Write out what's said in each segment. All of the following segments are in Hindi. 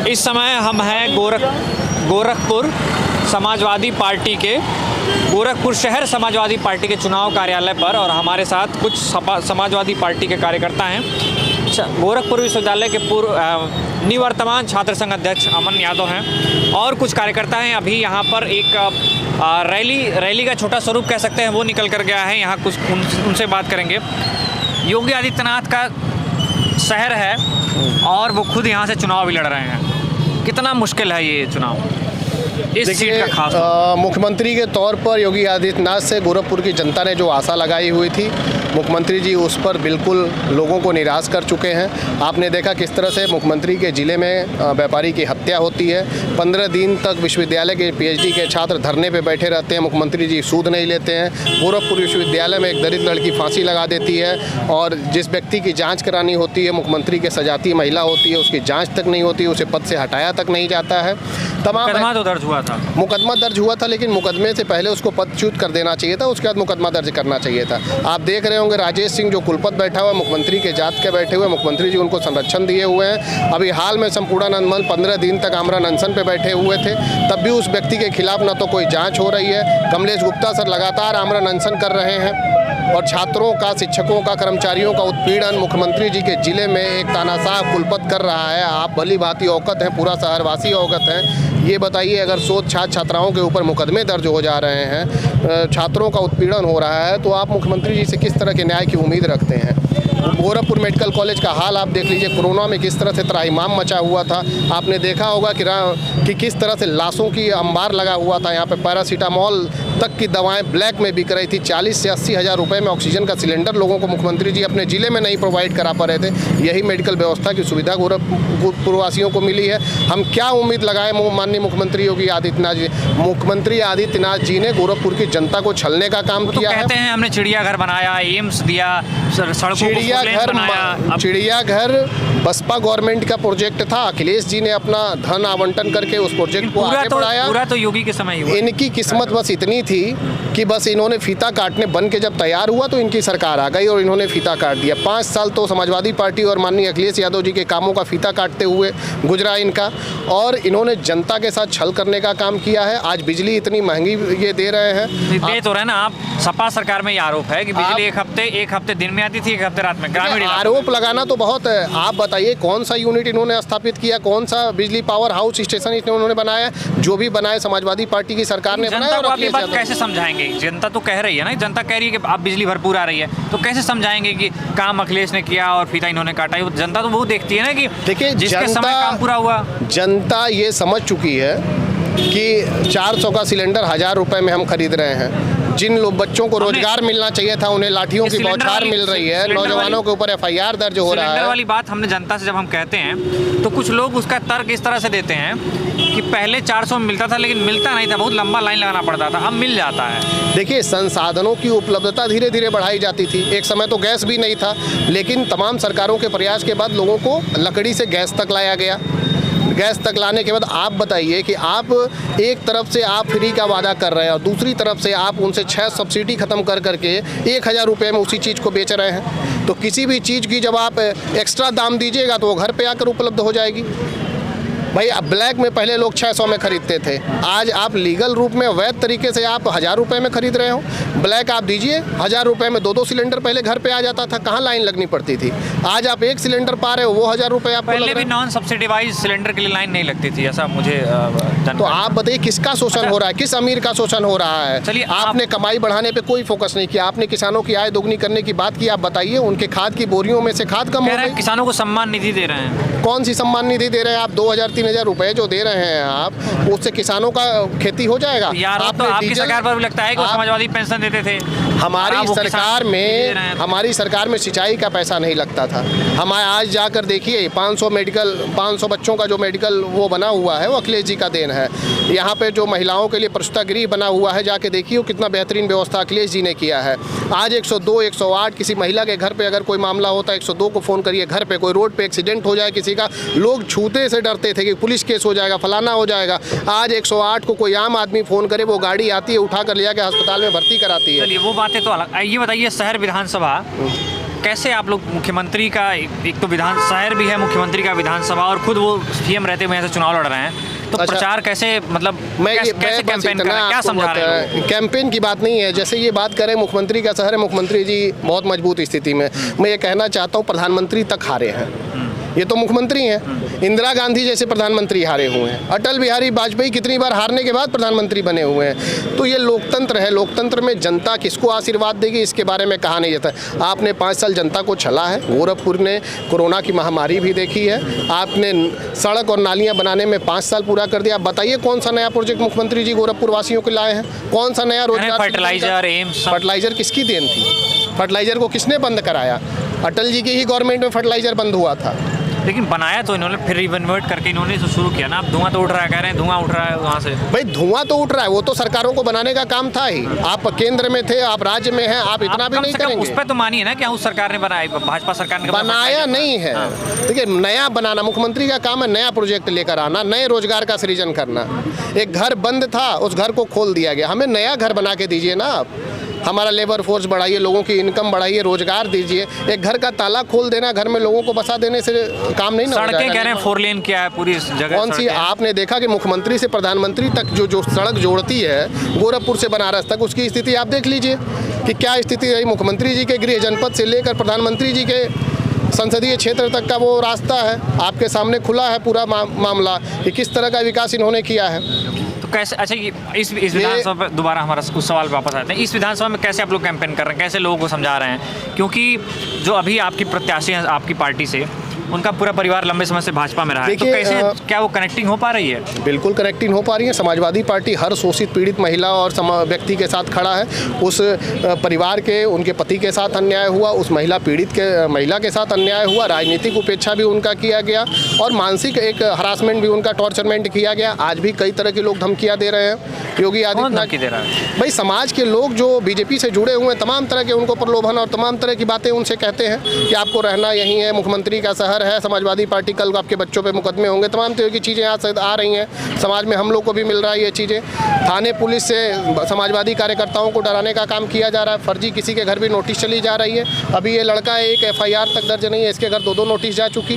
इस समय हम हैं गोरखपुर समाजवादी पार्टी के गोरखपुर शहर समाजवादी पार्टी के चुनाव कार्यालय पर और हमारे साथ कुछ समाजवादी पार्टी के कार्यकर्ता हैं। गोरखपुर विश्वविद्यालय के पूर्व निवर्तमान छात्र संघ अध्यक्ष अमन यादव हैं और कुछ कार्यकर्ता हैं। अभी यहाँ पर एक रैली का छोटा स्वरूप कह सकते हैं वो निकल कर गया है। यहाँ कुछ उनसे बात करेंगे। योगी आदित्यनाथ का शहर है और वो खुद यहाँ से चुनाव भी लड़ रहे हैं। कितना मुश्किल है ये चुनाव इस सीट का खास? मुख्यमंत्री के तौर पर योगी आदित्यनाथ से गोरखपुर की जनता ने जो आशा लगाई हुई थी, मुख्यमंत्री जी उस पर बिल्कुल लोगों को निराश कर चुके हैं। आपने देखा किस तरह से मुख्यमंत्री के ज़िले में व्यापारी की हत्या होती है। 15 दिन तक विश्वविद्यालय के PhD के छात्र धरने पे बैठे रहते हैं, मुख्यमंत्री जी सूद नहीं लेते हैं। गोरखपुर विश्वविद्यालय में एक दलित लड़की फांसी लगा देती है और जिस व्यक्ति की जाँच करानी होती है, मुख्यमंत्री के सजाती महिला होती है, उसकी जाँच तक नहीं होती, उसे पद से हटाया तक नहीं जाता है। तमाम मुकदमा दर्ज हुआ था, लेकिन मुकदमे से पहले उसको पदच्युत कर देना चाहिए था, उसके बाद मुकदमा दर्ज करना चाहिए था। आप देख रहे होंगे राजेश सिंह जो कुलपत बैठा हुआ, मुख्यमंत्री के जात के बैठे हुए, मुख्यमंत्री जी उनको संरक्षण दिए हुए हैं। अभी हाल में संपूर्णानंद मल 15 दिन तक आमरण अनशन पे बैठे हुए थे, तब भी उस व्यक्ति के खिलाफ न तो कोई जाँच हो रही है। कमलेश गुप्ता सर लगातार आमरण अनशन कर रहे हैं और छात्रों का, शिक्षकों का, कर्मचारियों का उत्पीड़न मुख्यमंत्री जी के ज़िले में एक तानाशाह कुलपत कर रहा है। आप भली भांति अवगत हैं, पूरा शहरवासी अवगत हैं। ये बताइए, अगर शोध छात्र छात्राओं के ऊपर मुकदमे दर्ज हो जा रहे हैं, छात्रों का उत्पीड़न हो रहा है, तो आप मुख्यमंत्री जी से किस तरह के न्याय की उम्मीद रखते हैं? गोरखपुर मेडिकल कॉलेज का हाल आप देख लीजिए, कोरोना में किस तरह से त्राहिमाम मचा हुआ था। आपने देखा होगा कि किस तरह से लाशों की अंबार लगा हुआ था। यहाँ पे पैरासीटामॉल तक की दवाएं ब्लैक में बिक रही थी। 40 से 80 हज़ार रुपये में ऑक्सीजन का सिलेंडर लोगों को मुख्यमंत्री जी अपने ज़िले में नहीं प्रोवाइड करा पा रहे थे। यही मेडिकल व्यवस्था की सुविधा गोरखपुर वासियों को मिली है। हम क्या उम्मीद लगाएं माननीय मुख्यमंत्री योगी आदित्यनाथ जी? मुख्यमंत्री आदित्यनाथ जी ने गोरखपुर की जनता को छलने का काम किया है। कहते हैं हमने चिड़ियाघर बनाया, एम्स दिया, सड़कों चिड़ियाघर बसपा गवर्नमेंट का प्रोजेक्ट था। अखिलेश जी ने अपना धन आवंटन करके उस प्रोजेक्ट को आगे बढ़ाया। पूरा तो योगी के समय हुआ। इनकी किस्मत बस इतनी थी कि बस इन्होंने फीता काटने बन के जब तैयार हुआ तो इनकी सरकार आ गई और इन्होंने फीता काट दिया। 5 साल तो समाजवादी पार्टी और माननीय अखिलेश यादव जी के कामों का फीता काटते हुए गुजरा इनका, और इन्होंने जनता के साथ छल करने का काम किया है। आज बिजली इतनी महंगी ये दे रहे हैं। दे तो रहे ना आप। सपा सरकार में ये आरोप है कि बिजली एक हफ्ते दिन में आती थी, एक हफ्ते रात में। ग्रामीण आरोप लगाना तो बहुत है। आप बताइए कौन सा यूनिट इन्होंने स्थापित किया, कौन सा बिजली पावर हाउस स्टेशन इन्होंने बनाया? जो भी बनाए समाजवादी पार्टी की सरकार ने बनाया। आप ये बात कैसे समझाएंगे? जनता तो कह रही है ना, जनता कह रही है कि आप बिजली भरपूर आ रही है, तो कैसे समझाएंगे कि काम अखिलेश ने किया और फीता इन्होंने काटा? जनता तो वो देखती है ना कि देखिए जिसके समय काम पूरा हुआ। जनता ये समझ चुकी है कि 400 का सिलेंडर 1000 रुपए में हम खरीद रहे हैं। जिन लोग बच्चों को रोजगार मिलना चाहिए था, उन्हें लाठियों की बौछार मिल रही है। नौजवानों के ऊपर FIR दर्ज हो रहा है। वाली बात हमने जनता से जब हम कहते हैं तो कुछ लोग उसका तर्क इस तरह से देते हैं कि पहले 400 में मिलता था, लेकिन मिलता नहीं था, बहुत लंबा लाइन लगाना पड़ता था, अब मिल जाता है। देखिए, संसाधनों की उपलब्धता धीरे धीरे बढ़ाई जाती थी। एक समय तो गैस भी नहीं था, लेकिन तमाम सरकारों के प्रयास के बाद लोगों को लकड़ी से गैस तक लाया गया। गैस तक लाने के बाद आप बताइए कि आप एक तरफ से आप फ्री का वादा कर रहे हैं और दूसरी तरफ से आप उनसे 6 सब्सिडी ख़त्म कर करके 1000 रुपये में उसी चीज़ को बेच रहे हैं। तो किसी भी चीज़ की जब आप एक्स्ट्रा दाम दीजिएगा तो वो घर पे आकर उपलब्ध हो जाएगी। भाई, अब ब्लैक में पहले लोग 600 में खरीदते थे, आज आप लीगल रूप में वैध तरीके से आप 1000 रुपये में खरीद रहे हो। ब्लैक आप दीजिए 1000 रुपये में 2-2 सिलेंडर पहले घर पे आ जाता था, कहाँ लाइन लगनी पड़ती थी। आज आप 1 सिलेंडर पा रहे हो, वो 1000 रुपये आपको पहले भी नॉन सब्सिडाइज सिलेंडर के लिए लाइन नहीं लगती थी, ऐसा मुझे तो आप बताइए किसका शोषण हो रहा है, किस अमीर का शोषण हो रहा है? चलिए, आपने कमाई बढ़ाने पे कोई फोकस नहीं किया। आपने किसानों की आय दोगुनी करने की बात की। आप बताइए, उनके खाद की बोरियों में से खाद कम हो गई। किसानों को सम्मान निधि दे रहे हैं। कौन सी सम्मान निधि दे रहे हैं आप? 2000-3000 रुपये जो दे रहे हैं आप, उससे किसानों का खेती हो जाएगा? यार, तो आपकी सरकार पर भी लगता है कि समाजवादी पेंशन देते थे। हमारी सरकार में सिंचाई का पैसा नहीं लगता था। हम आज जाकर देखिए 500 बच्चों का जो मेडिकल वो बना हुआ है, वो अखिलेश जी का देन है। यहाँ पे जो महिलाओं के लिए प्रसूतागृह बना हुआ है, जाके देखिए कितना बेहतरीन व्यवस्था अखिलेश जी ने किया है। आज 102, 108 किसी महिला के घर पे अगर कोई मामला होता है, 102 को फ़ोन करिए। घर पे कोई रोड पे एक्सीडेंट हो जाए किसी का, लोग छूते से डरते थे कि पुलिस केस हो जाएगा, फलाना हो जाएगा। आज 108 को कोई आम आदमी फ़ोन करे, वो गाड़ी आती है, उठा कर ले जाकर अस्पताल में भर्ती कराती है। चलिए, वो बातें तो अलग। ये बताइए, शहर विधानसभा कैसे आप लोग मुख्यमंत्री का एक तो विधान शहर भी है, मुख्यमंत्री का विधानसभा, और खुद वो सीएम रहते हुए यहाँ से चुनाव लड़ रहे हैं, तो अच्छा, प्रचार कैसे, मतलब कैसे कैंपेन कर रहे हैं, क्या समझा रहे हैं? कैंपेन की बात नहीं है। जैसे ये बात करें मुख्यमंत्री का शहर है, मुख्यमंत्री जी बहुत मजबूत स्थिति में, मैं ये कहना चाहता हूँ प्रधानमंत्री तक हारे हैं। ये तो मुख्यमंत्री हैं, इंदिरा गांधी जैसे प्रधानमंत्री हारे हुए हैं, अटल बिहारी वाजपेयी कितनी बार हारने के बाद प्रधानमंत्री बने हुए हैं। तो ये लोकतंत्र है, लोकतंत्र में जनता किसको आशीर्वाद देगी इसके बारे में कहा नहीं जाता। आपने 5 साल जनता को छला है, गोरखपुर ने कोरोना की महामारी भी देखी है, आपने सड़क और नालियाँ बनाने में 5 साल पूरा कर दिया। आप बताइए कौन सा नया प्रोजेक्ट मुख्यमंत्री जी गोरखपुर वासियों के लाए हैं, कौन सा नया रोजगार? फर्टिलाइजर, एम्स। फर्टिलाइजर किसकी देन थी? फर्टिलाइजर को किसने बंद कराया? अटल जी की ही गवर्नमेंट में फर्टिलाइजर बंद हुआ था। लेकिन बनाया तो इन्होंने, फिर रिकन्वर्ट करके इन्होंने तो शुरू किया ना। अब धुआं तो उठ रहा है, कह रहे हैं धुआं उठ रहा है वहाँ से। भाई धुआं तो उठ रहा है, वो तो सरकारों को बनाने का काम था ही। आप केंद्र में थे, आप राज्य में हैं, आप इतना भी नहीं करेंगे। उस पर तो मानिए ना कि उस सरकार ने बनाया, भाजपा सरकार ने बनाया नहीं है। देखिए नया बनाना मुख्यमंत्री का काम है, नया प्रोजेक्ट लेकर आना, नए रोजगार का सृजन करना। एक घर बंद था, उस घर को खोल दिया गया, हमें नया घर बना के दीजिए ना आप। हमारा लेबर फोर्स बढ़ाइए, लोगों की इनकम बढ़ाइए, रोजगार दीजिए। एक घर का ताला खोल देना, घर में लोगों को बसा देने से काम नहीं ना। सड़कें कह रहे हैं 4 लेन किया है पूरी जगह। कौन सी? आपने देखा कि मुख्यमंत्री से प्रधानमंत्री तक जो सड़क जोड़ती है गोरखपुर से बनारस तक, उसकी स्थिति आप देख लीजिए कि क्या स्थिति रही। मुख्यमंत्री जी के गृह जनपद से लेकर प्रधानमंत्री जी के संसदीय क्षेत्र तक का वो रास्ता है, आपके सामने खुला है पूरा मामला कि किस तरह का विकास इन्होंने किया है। तो कैसे, अच्छा इस विधानसभा पर दोबारा हमारा उस सवाल वापस आते हैं। इस विधानसभा में कैसे आप लोग कैंपेन कर रहे हैं, कैसे लोगों को समझा रहे हैं? क्योंकि जो अभी आपकी प्रत्याशी हैं आपकी पार्टी से, उनका पूरा परिवार लंबे समय से भाजपा में रहा है, तो कैसे क्या वो कनेक्टिंग हो पा रही है? बिल्कुल कनेक्टिंग हो पा रही है। समाजवादी पार्टी हर शोषित पीड़ित महिला और व्यक्ति के साथ खड़ा है। उस परिवार के, उनके पति के साथ अन्याय हुआ, उस महिला के साथ अन्याय हुआ, राजनीतिक उपेक्षा भी उनका किया गया और मानसिक एक हरासमेंट भी उनका, टॉर्चरमेंट किया गया। आज भी कई तरह के लोग धमकियाँ दे रहे हैं। योगी आदित्यनाथ दे रहा है भाई, समाज के लोग जो बीजेपी से जुड़े हुए हैं, तमाम तरह के उनको प्रलोभन और तमाम तरह की बातें उनसे कहते हैं कि आपको रहना यहीं है, मुख्यमंत्री का शहर है, समाजवादी पार्टी, कल आपके बच्चों पे मुकदमे होंगे, तमाम तरह की चीज़ें आज आ रही हैं। समाज में हम लोग को भी मिल रहा है ये चीज़ें। थाने पुलिस से समाजवादी कार्यकर्ताओं को डराने का काम किया जा रहा है। फर्जी किसी के घर भी नोटिस चली जा रही है। अभी ये लड़का एक FIR तक दर्ज नहीं है, इसके घर 2 नोटिस जा चुकी।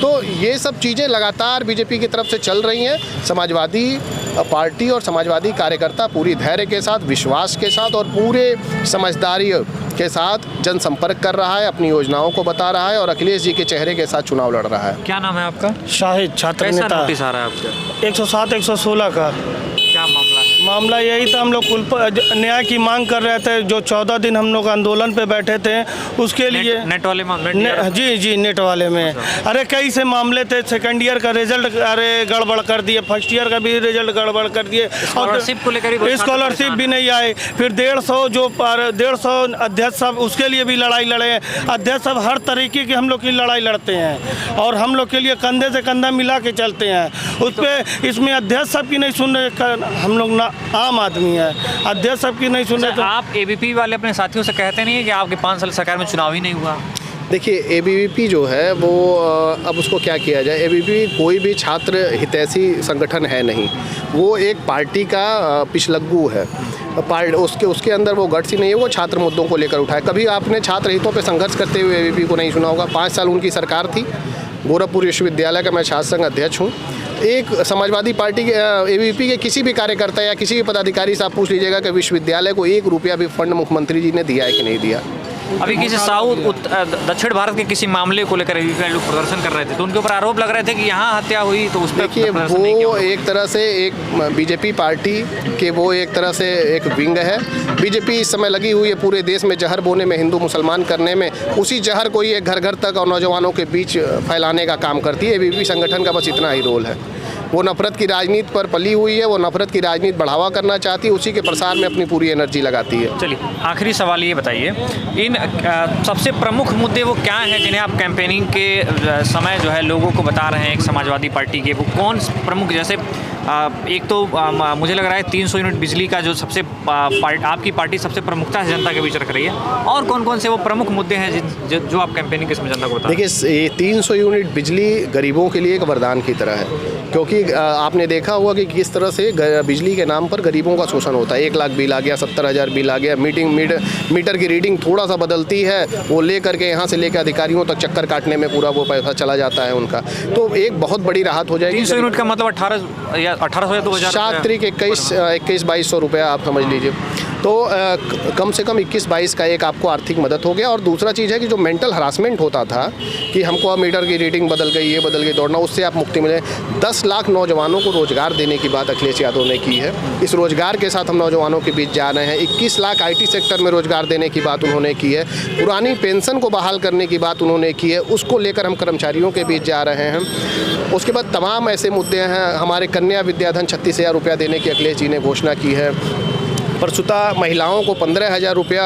तो ये सब चीज़ें लगातार बीजेपी की तरफ से चल रही हैं। समाजवादी पार्टी और समाजवादी कार्यकर्ता पूरी धैर्य के साथ, विश्वास के साथ और पूरे समझदारी के साथ जनसंपर्क कर रहा है, अपनी योजनाओं को बता रहा है और अखिलेश जी के चेहरे के साथ चुनाव लड़ रहा है। क्या नाम है आपका? शाहिद, छात्र कैसा नेता। नोटिस आ रहा है आपका? 107 116 का। क्या मामला है? मामला यही था, हम लोग न्याय की मांग कर रहे थे। जो 14 दिन हम लोग आंदोलन पे बैठे थे उसके लिए नेट वाले जी नेट वाले में। अरे कई से मामले थे। सेकंड ईयर का रिजल्ट अरे गड़बड़ कर दिए, फर्स्ट ईयर का भी रिजल्ट गड़बड़ कर दिए, स्कॉलरशिप को लेकर स्कॉलरशिप भी नहीं आए। फिर 150 अध्यक्ष साहब, उसके लिए भी लड़ाई लड़े। अध्यक्ष साहब हर तरीके की हम लोग की लड़ाई लड़ते हैं और हम लोग के लिए कंधे से कंधा मिला के चलते हैं। उस पर इसमें अध्यक्ष साहब की नहीं सुन रहे, हम लोग ना आम आदमी है, अध्यक्ष साहब की नहीं सुन रहे। तो आप ABP वाले अपने साथियों से कहते नहीं है कि आपके 5 साल सरकार में चुनाव ही नहीं हुआ? देखिए ABVP जो है वो अब उसको क्या किया जाए। ABVP कोई भी छात्र हितैषी संगठन है नहीं, वो एक पार्टी का पिछलग्गू है। उसके अंदर वो गट्स ही नहीं है, वो छात्र मुद्दों को लेकर उठाए। कभी आपने छात्र हितों पे संघर्ष करते हुए ABVP को नहीं सुना होगा। 5 साल उनकी सरकार थी। गोरखपुर विश्वविद्यालय का मैं छात्र संघ अध्यक्ष हूँ। एक समाजवादी पार्टी के ABVP के किसी भी कार्यकर्ता या किसी भी पदाधिकारी से आप पूछ लीजिएगा कि विश्वविद्यालय को 1 रुपया भी फंड मुख्यमंत्री जी ने दिया है कि नहीं दिया। अभी किसी दक्षिण भारत के किसी मामले को लेकर लोग प्रदर्शन कर रहे थे, तो उनके ऊपर आरोप लग रहे थे कि यहाँ हत्या हुई, तो उस पर देखिए वो एक तरह से एक बीजेपी पार्टी के वो एक तरह से एक विंग है। बीजेपी इस समय लगी हुई है पूरे देश में जहर बोने में, हिंदू मुसलमान करने में। उसी जहर को ये घर घर तक और नौजवानों के बीच फैलाने का काम करती है। ABVP संगठन का बस इतना ही रोल है। वो नफरत की राजनीति पर पली हुई है, वो नफरत की राजनीति बढ़ावा करना चाहती है, उसी के प्रसार में अपनी पूरी एनर्जी लगाती है। चलिए आखिरी सवाल ये बताइए, इन सबसे प्रमुख मुद्दे वो क्या हैं जिन्हें आप कैंपेनिंग के समय जो है लोगों को बता रहे हैं एक समाजवादी पार्टी के? वो कौन प्रमुख, जैसे एक तो मुझे लग रहा है 300 यूनिट बिजली का जो सबसे आपकी पार्टी सबसे प्रमुखता से जनता के बीच रख रही है, और कौन कौन से वो प्रमुख मुद्दे हैं जो आप कैंपेनिंग के समय जनता को बता? देखिए 300 यूनिट बिजली गरीबों के लिए एक वरदान की तरह है। क्योंकि आपने देखा होगा कि किस तरह से बिजली के नाम पर गरीबों का शोषण होता है। 1 लाख बिल आ गया, 70,000 बिल आ गया, मीटर की रीडिंग थोड़ा सा बदलती है, वो ले करके यहाँ से लेकर अधिकारियों तक चक्कर काटने में पूरा वो पैसा चला जाता है उनका। तो एक बहुत बड़ी राहत हो जाएगी। 300 यूनिट का मतलब 1800 या 2000 7 तरीक 21-2200 रुपया आप समझ लीजिए। तो कम से कम 21-22 का एक आपको आर्थिक मदद हो गया। और दूसरा चीज़ है कि जो मेंटल हरासमेंट होता था कि हमको अब मीटर की रीडिंग बदल गई, ये बदल गई, दौड़ना, उससे आप मुक्ति मिले। 10 लाख नौजवानों को रोज़गार देने की बात अखिलेश यादव ने की है। इस रोज़गार के साथ हम नौजवानों के बीच जा रहे हैं। 21 लाख IT सेक्टर में रोज़गार देने की बात उन्होंने की है। पुरानी पेंशन को बहाल करने की बात उन्होंने की है, उसको लेकर हम कर्मचारियों के बीच जा रहे हैं। उसके बाद तमाम ऐसे मुद्दे हैं। हमारे कन्या विद्याधन 36,000 रुपया देने की अखिलेश जी ने घोषणा की है। परसुता महिलाओं को 15,000 रुपया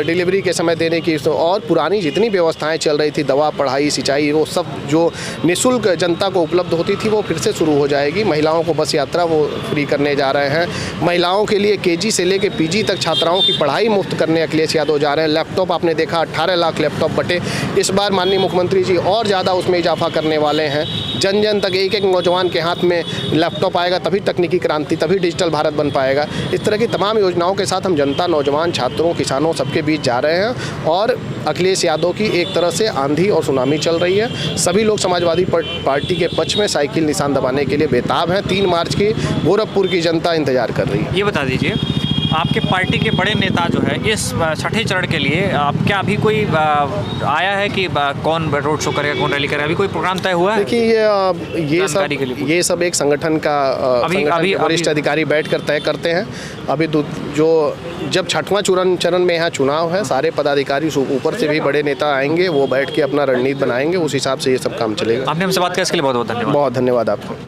डिलीवरी के समय देने की, और पुरानी जितनी व्यवस्थाएं चल रही थी, दवा, पढ़ाई, सिंचाई, वो सब जो निःशुल्क जनता को उपलब्ध होती थी वो फिर से शुरू हो जाएगी। महिलाओं को बस यात्रा वो फ्री करने जा रहे हैं। महिलाओं के लिए KG से लेकर PG तक छात्राओं की पढ़ाई मुफ्त करने अखिलेश यादव जा रहे हैं। लैपटॉप आपने देखा 18 लाख लैपटॉप बटे। इस बार माननीय मुख्यमंत्री जी और ज़्यादा उसमें इजाफा करने वाले हैं। जन जन तक एक नौजवान के हाथ में लैपटॉप आएगा, तभी तकनीकी क्रांति, तभी डिजिटल भारत बन पाएगा। इस तरह की तमाम योजनाओं के साथ हम जनता, नौजवान, छात्रों, किसानों सबके बीच जा रहे हैं। और अखिलेश यादव की एक तरह से आंधी और सुनामी चल रही है। सभी लोग समाजवादी पार्टी के पक्ष में साइकिल निशान दबाने के लिए बेताब हैं। 3 मार्च की गोरखपुर की जनता इंतजार कर रही है। ये बता दीजिए, आपके पार्टी के बड़े नेता जो है इस छठे चरण के लिए क्या अभी कोई आया है कि कौन रोड शो करेगा, कौन रैली करेगा? अभी कोई प्रोग्राम तय हुआ है? देखिए ये सब एक संगठन का अभी वरिष्ठ अधिकारी बैठ कर तय करते हैं। अभी जो जब 6वां चरण में यहाँ चुनाव है, सारे पदाधिकारी ऊपर से भी बड़े नेता आएंगे, वो बैठ के अपना रणनीति बनाएंगे, उस हिसाब से ये सब काम चलेगा। आपने हमसे बात किया, इसके लिए बहुत बहुत धन्यवाद। बहुत धन्यवाद आपको।